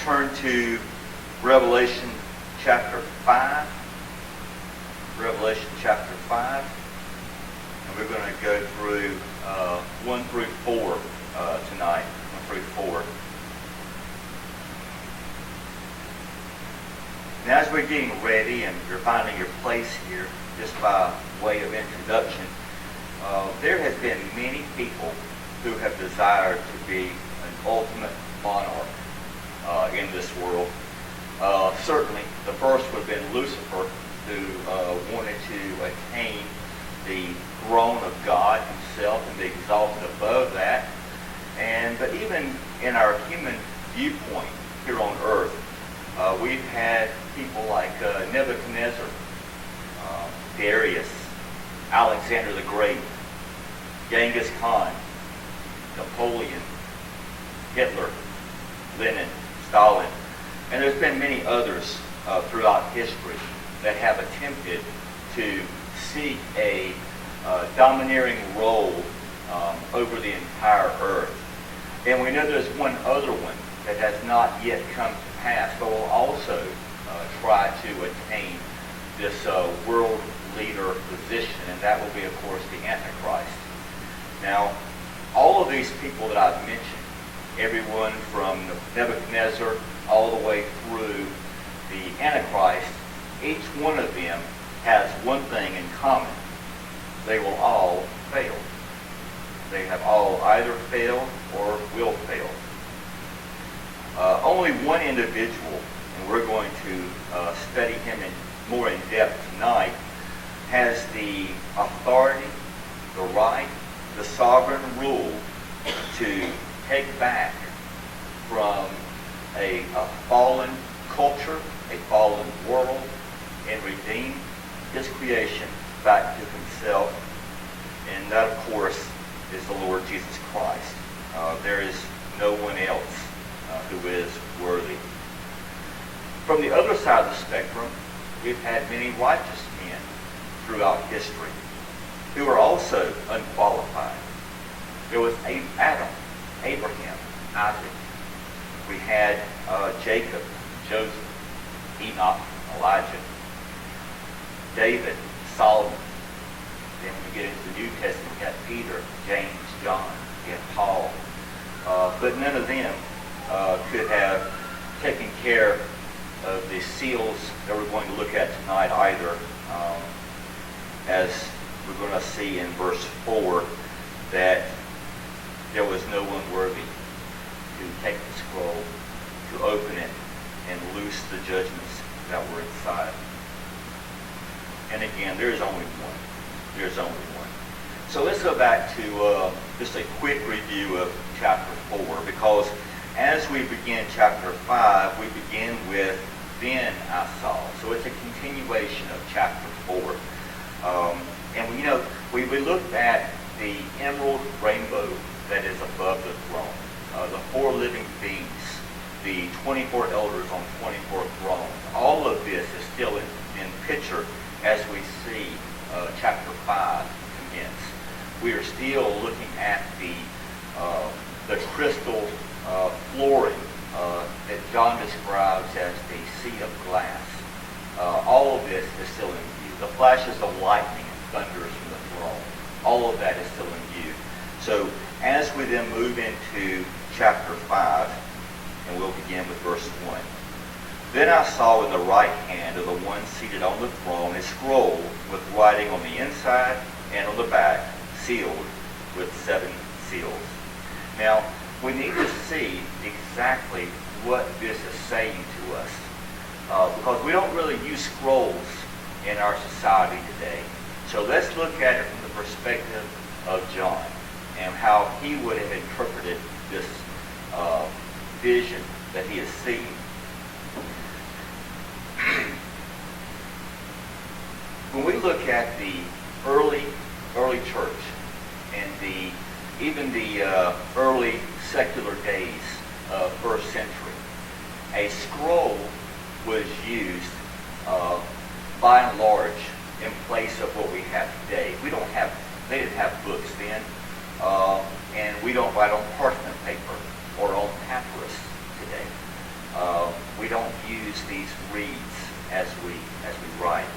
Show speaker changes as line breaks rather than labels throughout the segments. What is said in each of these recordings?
turn to Revelation chapter 5. Revelation chapter 5. And we're going to go through 1 through 4 tonight. 1 through 4. Now as we're getting ready and you're finding your place here, just by way of introduction, there has been many people who have desired to be an ultimate monarch in this world. Certainly, the first would have been Lucifer, who wanted to attain the throne of God himself and be exalted above that. But even in our human viewpoint here on earth, we've had people like Nebuchadnezzar, Darius, Alexander the Great, Genghis Khan, Napoleon, Hitler, Lenin, Stalin, and there's been many others throughout history that have attempted to seek a domineering role over the entire earth. And we know there's one other one that has not yet come to pass, but will also try to attain this world leader position, and that will be, of course, the Antichrist. Now, all of these people that I've mentioned, everyone from Nebuchadnezzar all the way through the Antichrist, each one of them has one thing in common. They will all fail. They have all either failed or will fail. Only one individual, and we're going to study him more in depth tonight, has the authority, the right, the sovereign rule to take back from a fallen culture, a fallen world, and redeem his creation back to himself. And that, of course, is the Lord Jesus Christ. There is no one else who is worthy. From the other side of the spectrum, we've had many righteous men throughout history who are also unqualified. There was Adam, Abraham, Isaac. We had Jacob, Joseph, Enoch, Elijah, David, Solomon. Then when we get into the New Testament, we got Peter, James, John, we had Paul. But none of them could have taken care of the seals that we're going to look at tonight either. As we're going to see in verse 4, that there was no one worthy to take the scroll, to open it, and loose the judgments that were inside. And again, there is only one. There's only one. So let's go back to just a quick review of chapter 4, because as we begin chapter 5, we begin with "Then I saw." So it's a continuation of chapter 4. And we looked at the emerald rainbow that is above the throne, the 4 living beings, the 24 elders on 24 thrones. All of this is still in picture as we see chapter 5 commence. We are still looking at the crystal flooring that John describes as the sea of glass. All of this is still in view. The flashes of lightning and thunders from the throne. All of that is still in view. So as we then move into chapter 5, and we'll begin with verse 1. Then I saw in the right hand of the one seated on the throne a scroll with writing on the inside and on the back, sealed with 7 seals. Now, we need to see exactly what this is saying to us, because we don't really use scrolls in our society today. So let's look at it from the perspective of John and how he would have interpreted this vision that he has seen. When we look at the early church and even the early secular days of first century, a scroll was used by and large in place of what we have today. They didn't have books then, and we don't write on parchment paper or on papyrus today. don't use these reeds as we write.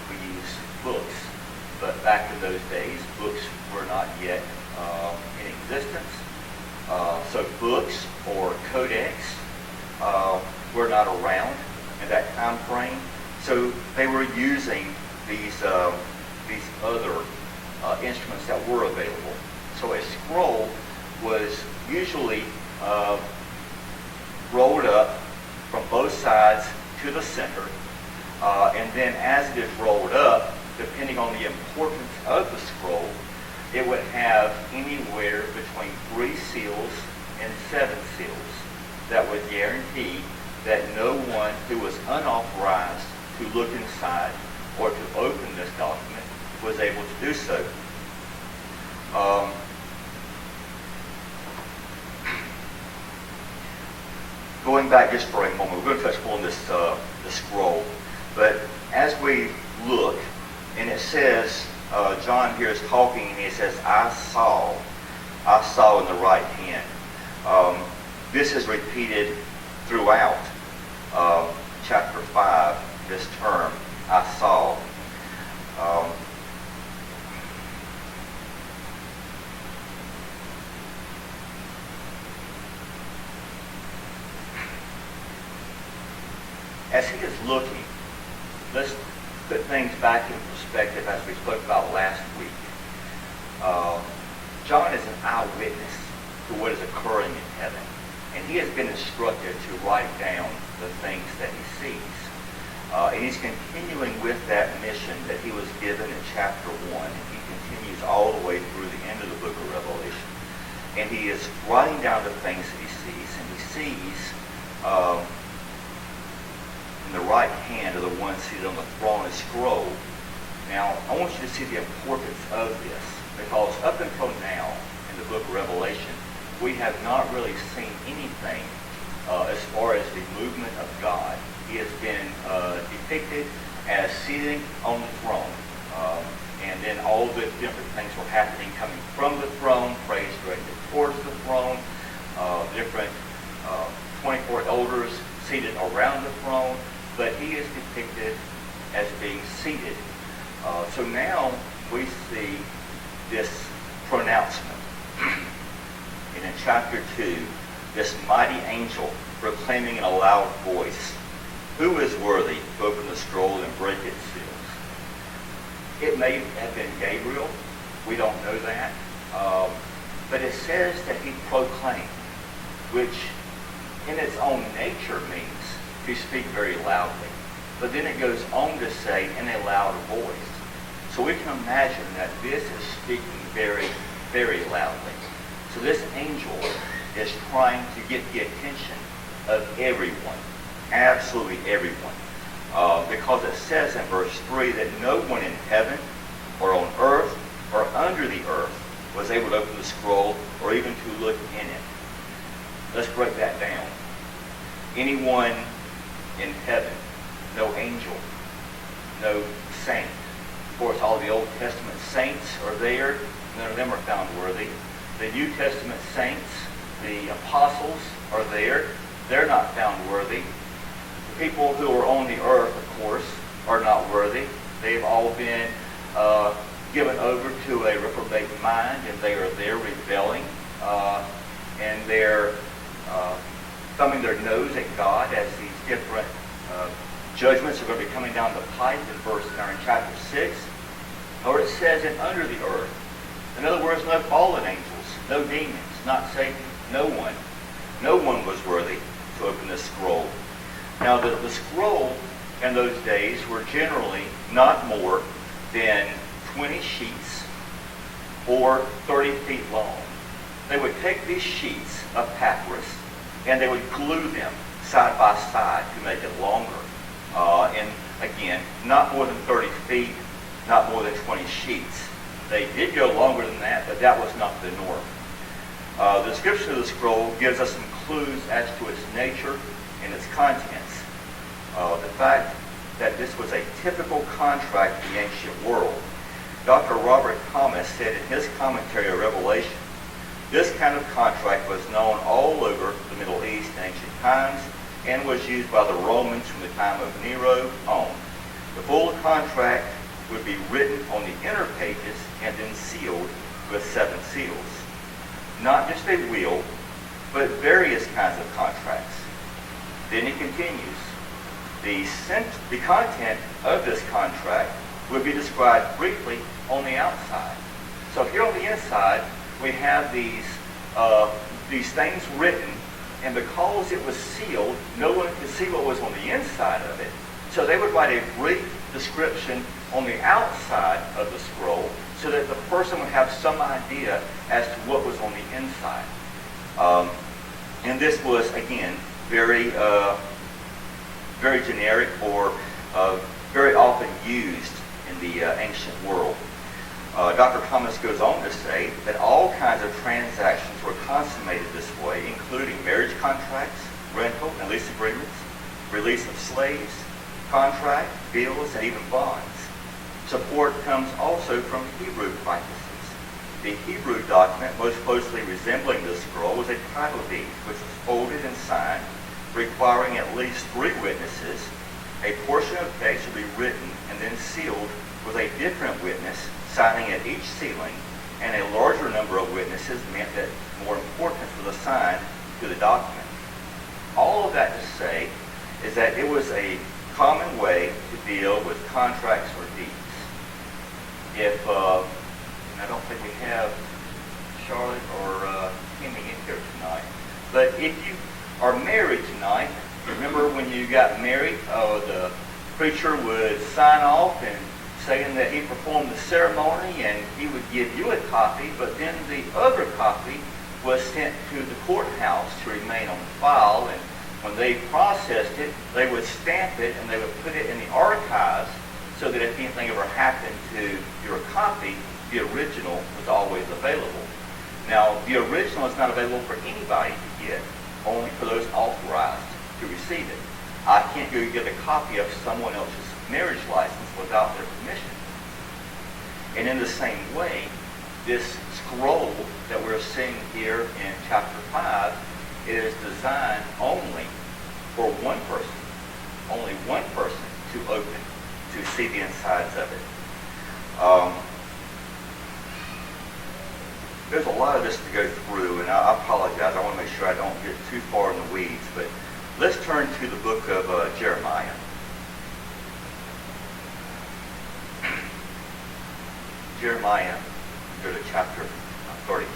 We use books, but back in those days, books were not yet in existence. So books or codex were not around in that time frame. So they were using these other instruments that were available. So a scroll was usually rolled up from both sides to the center, and then as it is rolled up, depending on the importance of the scroll, it would have anywhere between 3 seals and 7 seals that would guarantee that no one who was unauthorized to look inside or to open this document was able to do so. Going back just for a moment, we're going to touch upon this the scroll, but as we look, and it says, John here is talking, and he says, I saw in the right hand. This is repeated throughout chapter 5, this term, I saw. As he is looking, let's put things back in perspective as we spoke about last week. John is an eyewitness to what is occurring in heaven, and he has been instructed to write down the things that he sees. And he's continuing with that mission that he was given in chapter 1, and he continues all the way through the end of the book of Revelation. And he is writing down the things that he sees, and he sees in the right hand of the one seated on the throne a scroll. Now, I want you to see the importance of this, because up until now in the book of Revelation, we have not really seen anything as far as the movement of God. He has been depicted as sitting on the throne, and then all the different things were happening coming from the throne, praise directed towards the throne, different 24 elders seated around the throne, but he is depicted as being seated. So now we see this pronouncement. And in chapter 2, this mighty angel proclaiming in a loud voice, who is worthy to open the scroll and break its seals? It may have been Gabriel. We don't know that. But it says that he proclaimed, which in its own nature means to speak very loudly. But then it goes on to say in a loud voice. So we can imagine that this is speaking very, very loudly. So this angel is trying to get the attention of everyone, absolutely everyone. Because it says in verse 3 that no one in heaven or on earth or under the earth was able to open the scroll or even to look in it. Let's break that down. Anyone in heaven, no angel, no saint. Of course, all the Old Testament saints are there. None of them are found worthy. The New Testament saints, the apostles, are there. They're not found worthy. The people who are on the earth, of course, are not worthy. They've all been given over to a reprobate mind, and they are there rebelling, and they're thumbing their nose at God as these different judgments are going to be coming down the pipe in chapter 6. Or it says, and under the earth. In other words, no fallen angels, no demons, not Satan, no one. No one was worthy to open this scroll. Now, the scroll in those days were generally not more than 20 sheets or 30 feet long. They would take these sheets of papyrus and they would glue them side by side to make it longer. And again, not more than 30 feet, not more than 20 sheets. They did go longer than that, but that was not the norm. The description of the scroll gives us some clues as to its nature and its contents. The fact that this was a typical contract in the ancient world. Dr. Robert Thomas said in his commentary of Revelation, this kind of contract was known all over the Middle East in ancient times, and was used by the Romans from the time of Nero on. The full contract would be written on the inner pages and then sealed with 7 seals. Not just a will, but various kinds of contracts. Then he continues. The content of this contract would be described briefly on the outside. So here on the inside, we have these things written, and because it was sealed, no one could see what was on the inside of it. So they would write a brief description on the outside of the scroll so that the person would have some idea as to what was on the inside. And this was, again, very generic or very often used in the ancient world. Dr. Thomas goes on to say that all kinds of transactions were consummated this way, including marriage contracts, rental and lease agreements, release of slaves, contract, bills, and even bonds. Support comes also from Hebrew practices. The Hebrew document most closely resembling this scroll was a title deed, which was folded and signed, requiring at least 3 witnesses. A portion of text should be written and then sealed with a different witness signing at each sealing, and a larger number of witnesses meant that more importance was assigned to the document. All of that to say is that it was a common way to deal with contracts or deeds. If, and I don't think we have Charlotte or Kimmy in here tonight, but if you are married tonight, remember when you got married, the preacher would sign off and saying that he performed the ceremony, and he would give you a copy, but then the other copy was sent to the courthouse to remain on file, and when they processed it, they would stamp it and they would put it in the archives so that if anything ever happened to your copy, the original was always available. Now, the original is not available for anybody to get, only for those authorized to receive it. I can't go get a copy of someone else's marriage license without their permission. And in the same way, this scroll that we're seeing here in chapter 5 is designed only for one person to open, to see the insides of it. There's a lot of this to go through, and I apologize. I want to make sure I don't get too far in the weeds, but let's turn to the book of Jeremiah. Jeremiah, go to chapter 32.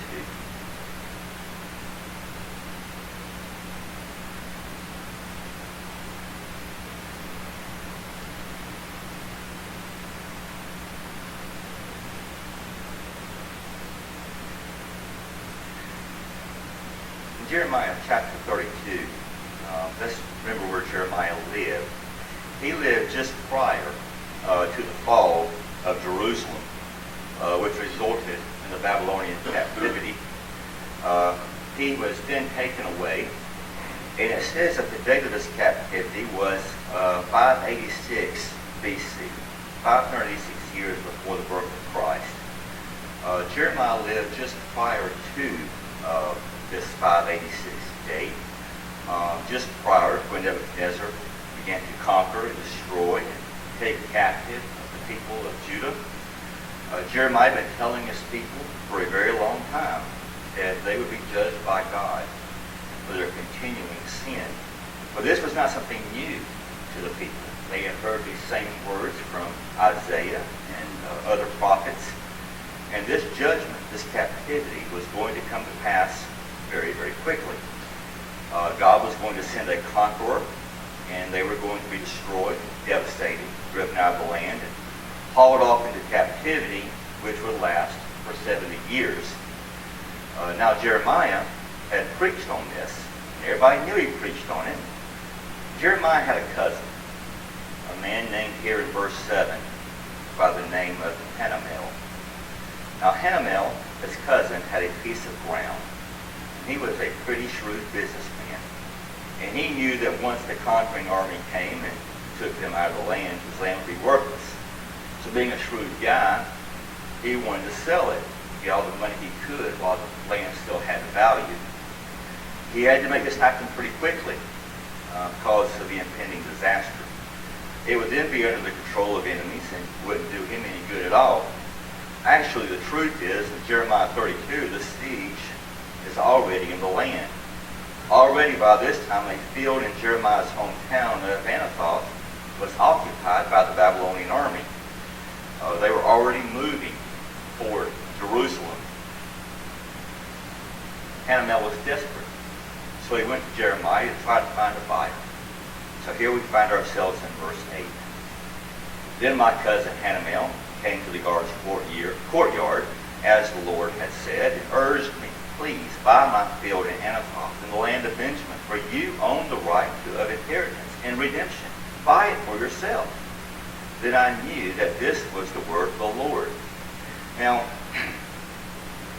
In Jeremiah chapter 32, let's remember where Jeremiah lived. He lived just prior to the fall of Jerusalem, which resulted in the Babylonian captivity. He was then taken away, and it says that the date of this captivity was 586 BC, 586 years before the birth of Christ. Jeremiah lived just prior to this 586 date, just prior to when Nebuchadnezzar began to conquer and destroy and take captive the people of Judah. Jeremiah had been telling his people for a very long time that they would be judged by God for their continuing sin. But this was not something new to the people. They had heard these same words from Isaiah and other prophets. And this judgment, this captivity, was going to come to pass very, very quickly. God was going to send a conqueror, and they were going to be destroyed, devastated, driven out of the land, and hauled off into captivity, which would last for 70 years. Now Jeremiah had preached on this, and everybody knew he preached on it. Jeremiah had a cousin, a man named here in verse 7 by the name of Hanamel. Now Hanamel, his cousin, had a piece of ground. He was a pretty shrewd businessman, and he knew that once the conquering army came and took them out of the land, his land would be worthless. So being a shrewd guy, he wanted to sell it, get all the money he could while the land still had value. He had to make this happen pretty quickly. because of the impending disaster. It would then be under the control of enemies and wouldn't do him any good at all. Actually, the truth is, in Jeremiah 32, the siege is already in the land. Already by this time, a field in Jeremiah's hometown of Anathoth was occupied by the Babylonian army. They were already moving toward Jerusalem. Hanamel was desperate, so he went to Jeremiah to try to find a fight. So here we find ourselves in verse 8. Then my cousin Hanamel came to the guard's courtyard, as the Lord had said, and urged me, please buy my field in Anathoth in the land of Benjamin, for you own the right of inheritance and redemption. Buy it for yourself. Then I knew that this was the word of the Lord. Now,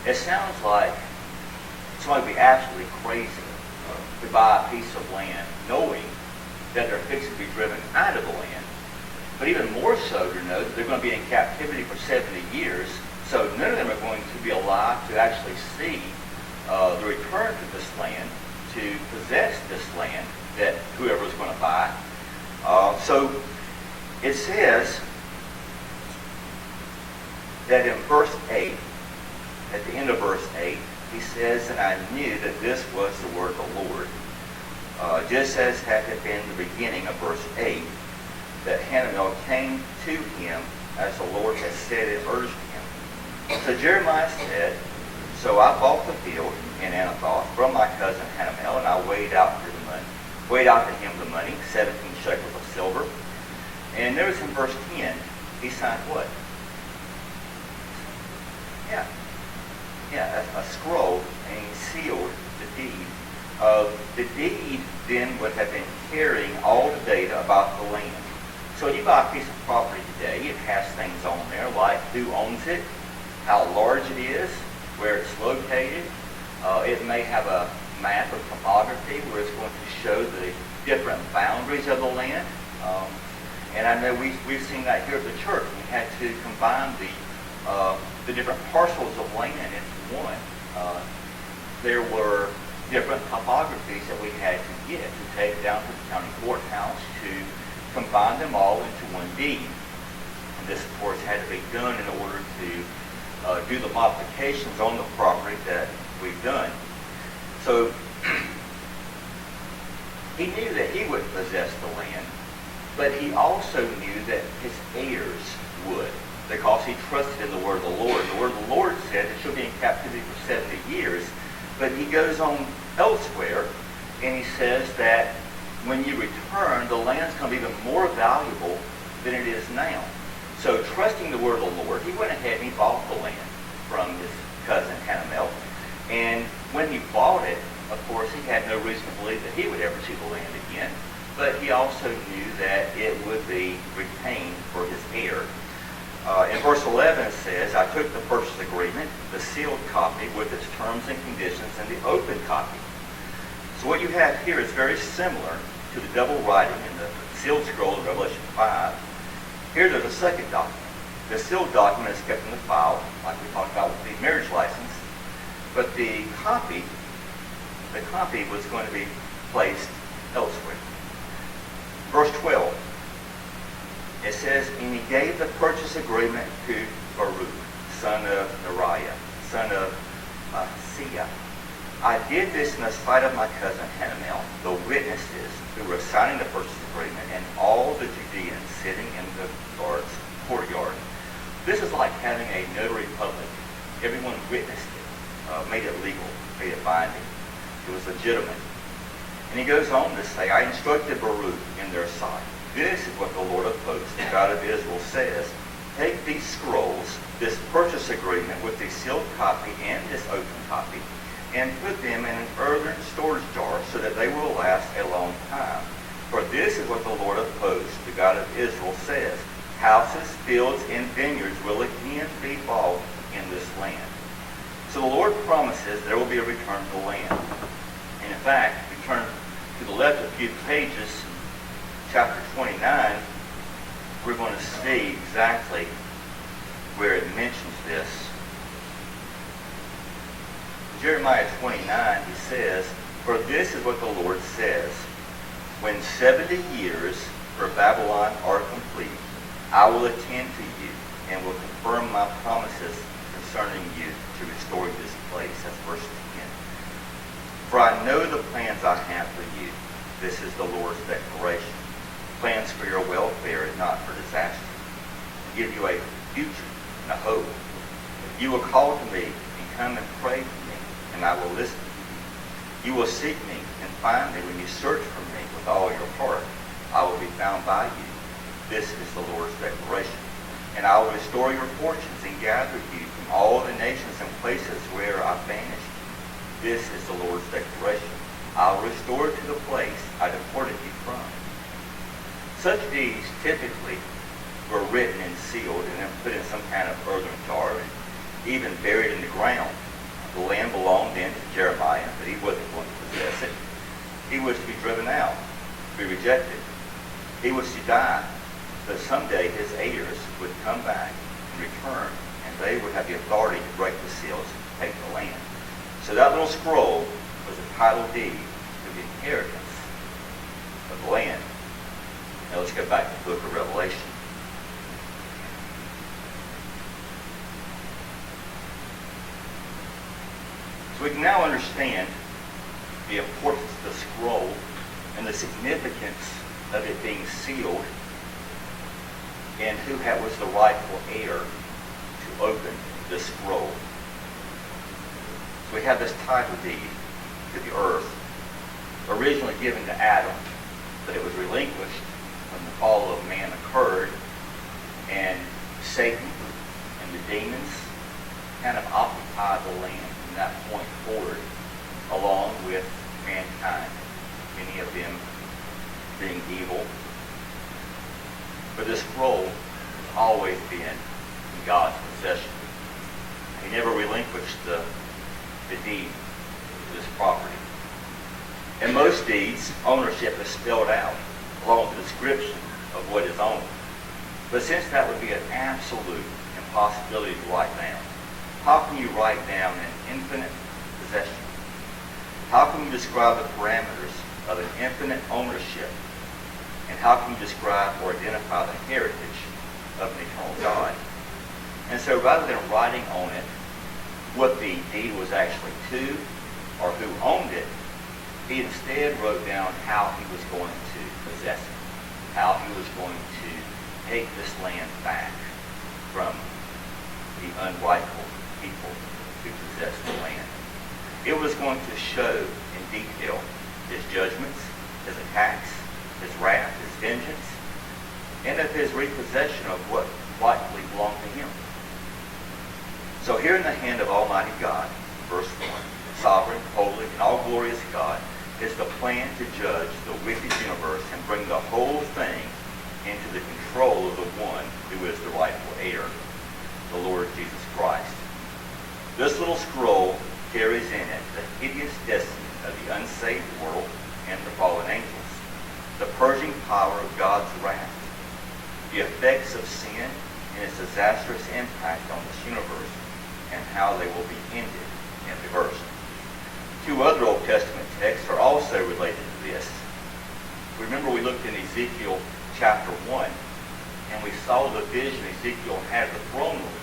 it sounds like somebody would be absolutely crazy to buy a piece of land, knowing that they're fixing to be driven out of the land. But even more so to know that they're going to be in captivity for 70 years, so none of them are going to be alive to actually see the return to this land, to possess this land that whoever is going to buy. So it says that in verse 8, at the end of verse 8, he says, and I knew that this was the word of the Lord. Just as had it been the beginning of verse 8, that Hanamel came to him as the Lord had said and urged him. So Jeremiah said, so I bought the field in Anathoth from my cousin Hanamel, and I weighed out to him the money, 17 shekels of silver. And notice in verse 10, he signed what? A scroll, and he sealed the deed. The deed then would have been carrying all the data about the land. So when you buy a piece of property today, it has things on there like who owns it, how large it is, where it's located. It may have a map of topography where it's going to show the different boundaries of the land. And I know we've seen that here at the church. We had to combine the different parcels of land into one. There were different topographies that we had to get to take down to the county courthouse to combine them all into one deed. And this, of course, had to be done in order to do the modifications on the property that we've done. So he knew that he would possess the land, but he also knew that his heirs would, because he trusted in the word of the Lord. The word of the Lord said that she'll be in captivity for 70 years, but he goes on elsewhere and he says that when you return, the land's going to be even more valuable than it is now. So trusting the word of the Lord, he went ahead and he bought the land from his cousin Hanamel. And when he bought it, of course, he had no reason to believe that he would ever see the land again. But he also knew that it would be retained for his heir. In verse 11 it says, I took the purchase agreement, the sealed copy with its terms and conditions, and the open copy. So what you have here is very similar to the double writing in the sealed scroll of Revelation 5. Here there's a second document. The sealed document is kept in the file, like we talked about with the marriage license. But the copy was going to be placed elsewhere. Verse 12. It says, and he gave the purchase agreement to Baruch, son of Neriah, son of Sia. I did this in the sight of my cousin Hanamel, the witnesses who were signing the purchase agreement, and all the Judeans sitting in the guard's courtyard. This is like having a notary public. Everyone witnessed it, made it legal, made it binding. It was legitimate. And he goes on to say, I instructed Baruch in their sight. This is what the Lord of hosts, the God of Israel, says. Take these scrolls, this purchase agreement with the sealed copy and this open copy, and put them in an earthen storage jar so that they will last a long time. For this is what the Lord of hosts, the God of Israel, says. Houses, fields, and vineyards will again be bought in this land. So the Lord promises there will be a return to the land. And in fact, if you turn to the left a few pages, chapter 29, we're going to see exactly where it mentions this. In Jeremiah 29, he says, for this is what the Lord says. When 70 years for Babylon are complete, I will attend to you and will confirm my promises concerning you to restore this place. That's verse 10. For I know the plans I have for you. This is the Lord's declaration. Plans for your welfare and not for disaster. To give you a future and a hope. You will call to me and come and pray to me, and I will listen to you. You will seek me and find me when you search for me with all your heart. I will be found by you. This is the Lord's declaration. And I will restore your fortunes and gather you from all the nations and places where I banished you. This is the Lord's declaration. I will restore to the place I deported you from. Such deeds typically were written and sealed and then put in some kind of earthen jar and even buried in the ground. The land belonged then to Jeremiah, but he wasn't going to possess it. He was to be driven out, to be rejected. He was to die, but someday his heirs would come back and return, and they would have the authority to break the seals and take the land. So that little scroll was a title deed to the inheritance of the land. Now let's go back to the book of Revelation. So we can now understand the importance of the scroll and the significance of it being sealed and who was the rightful heir to open the scroll. So we have this title deed to the earth, originally given to Adam, but it was relinquished when the fall of man occurred, and Satan and the demons kind of occupied the land from that point forward, along with mankind, many of them being evil. But this scroll has always been in God's possession. He never relinquished the deed to this property. In most deeds, ownership is spelled out along with the description of what is owned. But since that would be an absolute impossibility to write down, how can you write down an infinite possession? How can you describe the parameters of an infinite ownership? And how can you describe or identify the heritage of an eternal God? And so rather than writing on it what the deed was actually to or who owned it, he instead wrote down how he was going to possess it, how he was going to take this land back from the unrightful people who possessed the land. It was going to show in detail his judgments, his attacks, his wrath, his vengeance, and of his repossession of what rightfully belonged to him. So here in the hand of Almighty God, verse 1, sovereign, holy, and all-glorious God, is the plan to judge the wicked universe and bring the whole thing into the control of the one who is the rightful heir, the Lord Jesus Christ. This little scroll carries in it the hideous destiny of the unsaved world and the fallen angels, the purging power of God's wrath, the effects of sin and its disastrous impact on this universe, and how they will be ended and reversed. Two other Old Testament texts are also related to this. Remember, we looked in Ezekiel chapter 1, and we saw the vision Ezekiel had of the throne room,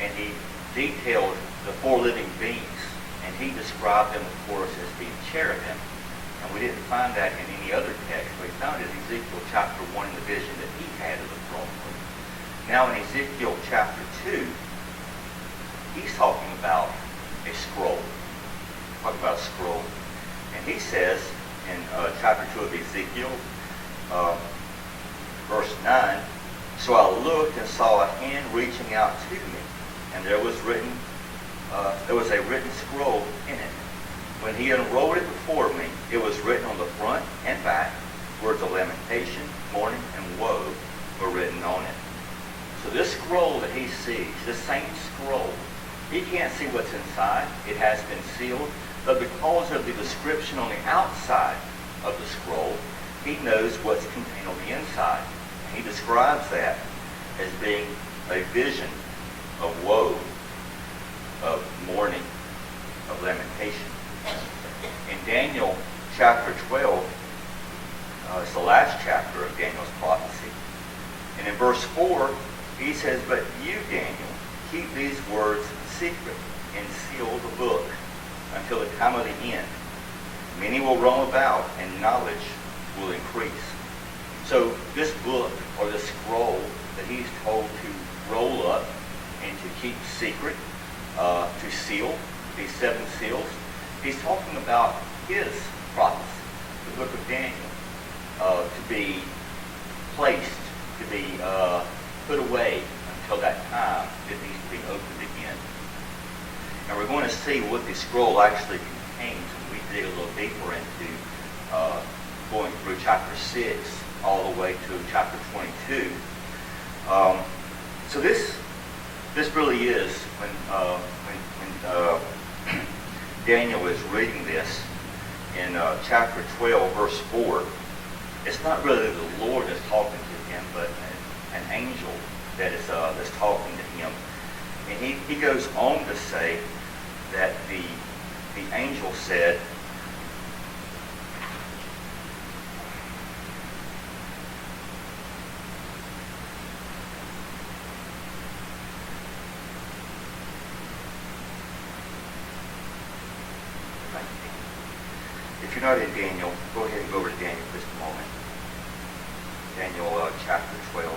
and he detailed the four living beings, and he described them, of course, as being cherubim. And we didn't find that in any other text. We found it in Ezekiel chapter 1 in the vision that he had of the throne room. Now in Ezekiel chapter 2, he's talking about a scroll. Talking about a scroll. And he says in chapter 2 of Ezekiel, verse 9, so I looked and saw a hand reaching out to me, and there was a written scroll in it. When he unrolled it before me, it was written on the front and back, words of lamentation, mourning, and woe were written on it. So this scroll that he sees, this same scroll, he can't see what's inside. It has been sealed. But because of the description on the outside of the scroll, he knows what's contained on the inside. And he describes that as being a vision of woe, of mourning, of lamentation. In Daniel chapter 12, It's the last chapter of Daniel's prophecy. And in verse 4, he says, "But you, Daniel, keep these words secret and seal the book until the time of the end. Many will roam about, and knowledge will increase." So this book, or the scroll that he's told to roll up and to keep secret, to seal these 7 seals, he's talking about his prophecy, the book of Daniel, to be placed, to be put away until that time it needs to be opened again. And we're going to see what the scroll actually contains when we dig a little deeper into going through chapter 6 all the way to chapter 22. So this really is when Daniel is reading this in chapter 12, verse 4. It's not really the Lord that's talking to him, but an angel that's talking to him. And he goes on to say that the angel said, if you're not in Daniel, go ahead and go over to Daniel for just a moment. Daniel chapter 12.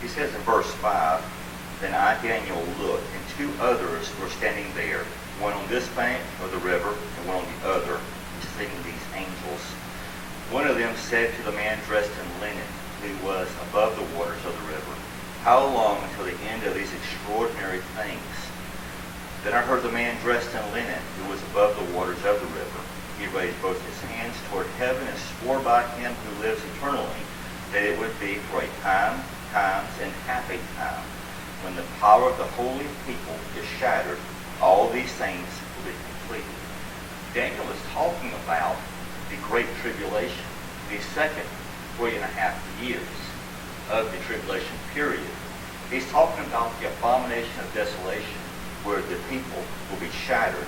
He says in verse 5, "Then I, Daniel, looked, and 2 others were standing there, one on this bank of the river, and one on the other, receiving these angels. One of them said to the man dressed in linen, who was above the waters of the river, 'How long until the end of these extraordinary things?' Then I heard the man dressed in linen, who was above the waters of the river. He raised both his hands toward heaven and swore by him who lives eternally that it would be for a time, times, and half a time, when the power of the holy people is shattered, all these things will be completed." Daniel is talking about the Great Tribulation, the second 3.5 years of the tribulation period. He's talking about the abomination of desolation, where the people will be shattered.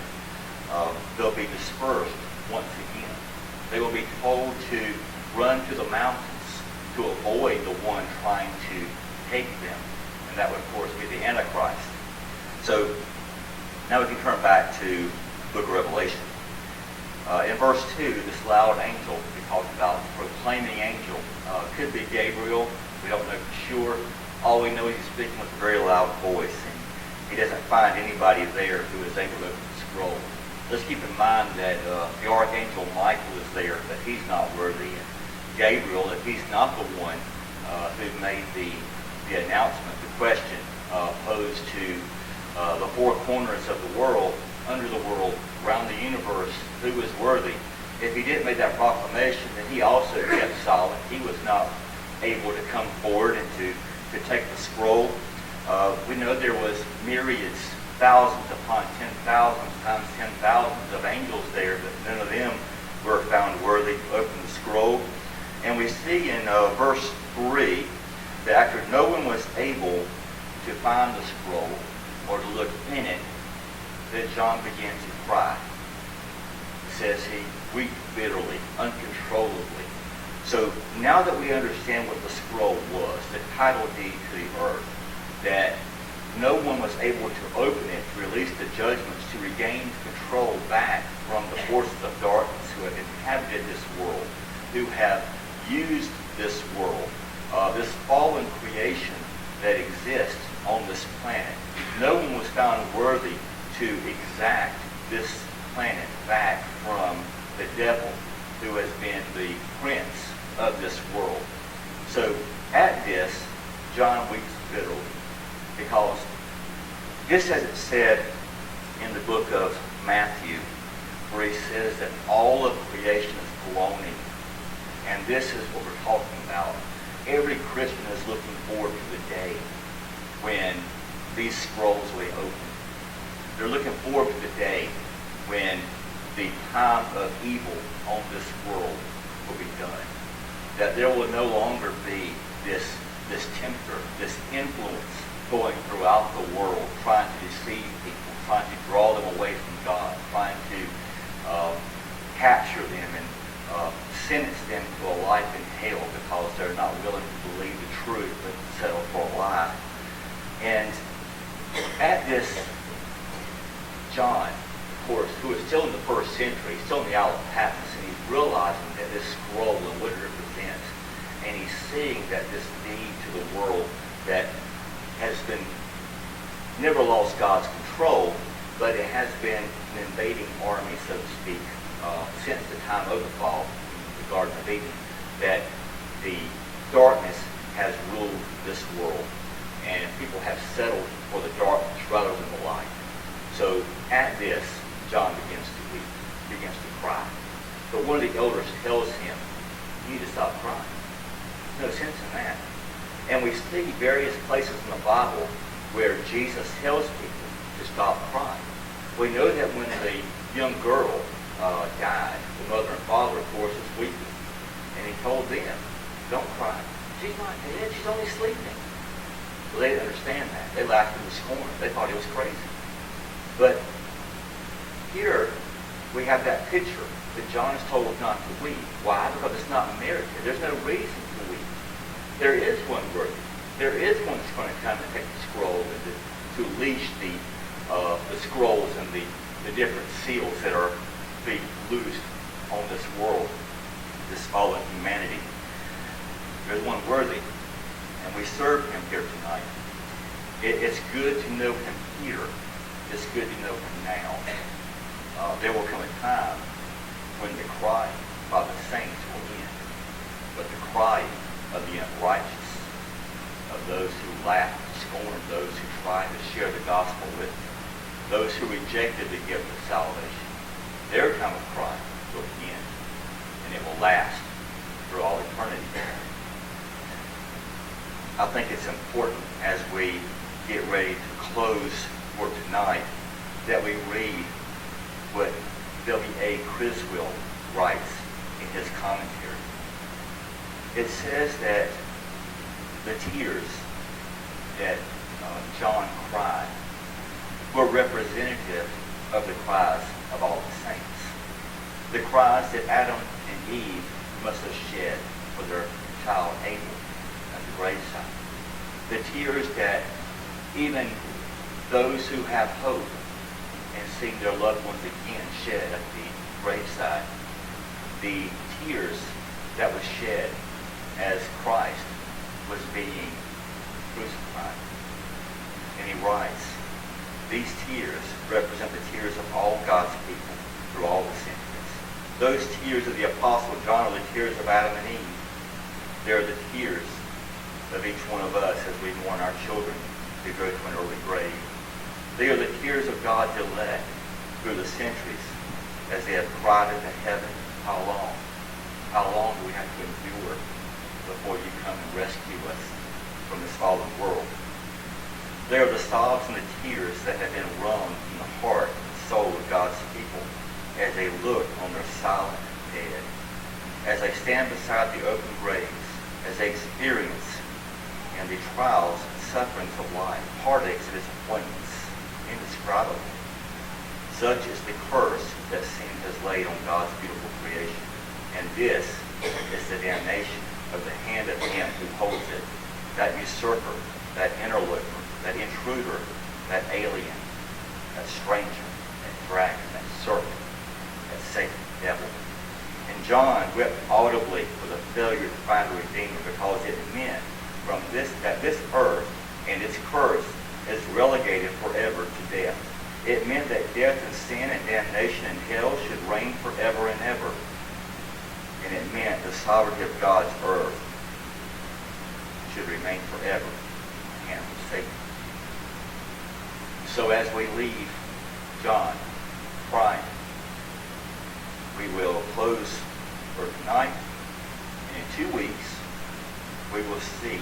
They'll be dispersed once again. They will be told to run to the mountains to avoid the one trying to take them. And that would, of course, be the Antichrist. So now we can turn back to the book of Revelation. In verse 2, this loud angel we talked about, proclaiming angel, could be Gabriel. We don't know for sure. All we know is he's speaking with a very loud voice, and he doesn't find anybody there who is able to open the scroll. Let's keep in mind that the archangel Michael is there, but he's not worthy. And Gabriel, if he's not the one who made the announcement, the question posed to the 4 corners of the world, under the world, around the universe, who is worthy? If he didn't make that proclamation, then he also kept silent. He was not able to come forward and to take the scroll. We know there was myriads, thousands upon 10,000 times 10,000s of angels there, but none of them were found worthy to open the scroll. And we see in verse 3 that after no one was able to find the scroll or to look in it, that John began to cry. It says he wept bitterly, uncontrollably. So now that we understand what the scroll was, the title deed to the earth, that no one was able to open it to release the judgments, to regain control back from the forces of darkness who have inhabited this world, who have used this world, this fallen creation that exists on this planet. No one was found worthy to exact this planet back from the devil, who has been the prince of this world. So at this, John weeps bitterly, because just as it said in the book of Matthew, where he says that all of creation is groaning, and this is what we're talking about. Every Christian is looking forward to the day when these scrolls will be opened. They're looking forward to the day when the time of evil on this world will be done. That there will no longer be this tempter, this influence going throughout the world trying to deceive people, trying to draw them away from God, trying to capture them and sentence them to a life in hell because they're not willing to believe the truth but settle for a lie. And at this, John, of course, who is still in the first century, still in the Isle of Patmos, and he's realizing that this scroll and what it represents, and he's seeing that this deed to the world that has been never lost God's control, but it has been an invading army, so to speak, since the time of the fall in the Garden of Eden, that the darkness has ruled this world, and people have settled for the darkness rather than the light. So at this, John begins to weep, begins to cry. But one of the elders tells him, you need to stop crying. There's no sense in that. And we see various places in the Bible where Jesus tells people to stop crying. We know that when the young girl died, the mother and father, of course, was weeping. And he told them, don't cry. She's not dead. She's only sleeping. Well, they didn't understand that. They laughed him to scorn. They thought he was crazy. But here we have that picture that John is told not to weep. Why? Because it's not merited. There's no reason to weep. There is one worthy. There is one that's going to come and take the scroll and to leash the scrolls and the different seals that are being loosed on this world, this fallen humanity. There's one worthy, and we serve him here tonight. It's good to know him here. It's good to know him now. There will come a time when the crying by the saints will end, but the crying of the unrighteous, of those who laugh and scorn, those who try to share the gospel with them, those who rejected the gift of salvation, their time of crying will begin, and it will last through all eternity. I think it's important as we get ready to close for tonight that we read what W.A. Criswell writes in his commentary. It says that the tears that John cried were representative of the cries of all the saints. The cries that Adam and Eve must have shed for their child Abel at the graveside. The tears that even those who have hope and seeing their loved ones again shed at the graveside. The tears that was shed as Christ was being crucified. And he writes, these tears represent the tears of all God's people through all the centuries. Those tears of the Apostle John are the tears of Adam and Eve. They're the tears of each one of us as we mourn our children who go to an early grave. They are the tears of God's elect through the centuries as they have cried into heaven, how long? How long do we have to endure before you come and rescue us from this fallen world? They are the sobs and the tears that have been wrung from the heart and soul of God's people as they look on their silent dead, as they stand beside the open graves, as they experience and the trials and sufferings of life, heartaches and disappointments, indescribable. Such is the curse that sin has laid on God's beautiful creation. And this is the damnation of the hand of him who holds it, that usurper, that interloper, that intruder, that alien, that stranger, that dragon, that serpent, that Satan, devil. And John wept audibly for the failure to find a Redeemer, because it meant that this earth and its curse is relegated forever to death. It meant that death and sin and damnation and hell should reign forever and ever. And it meant the sovereignty of God's earth should remain forever in the hands of Satan. So as we leave John crying, we will close for tonight. And in 2 weeks, we will see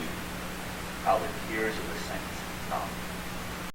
how the tears of the saints stop.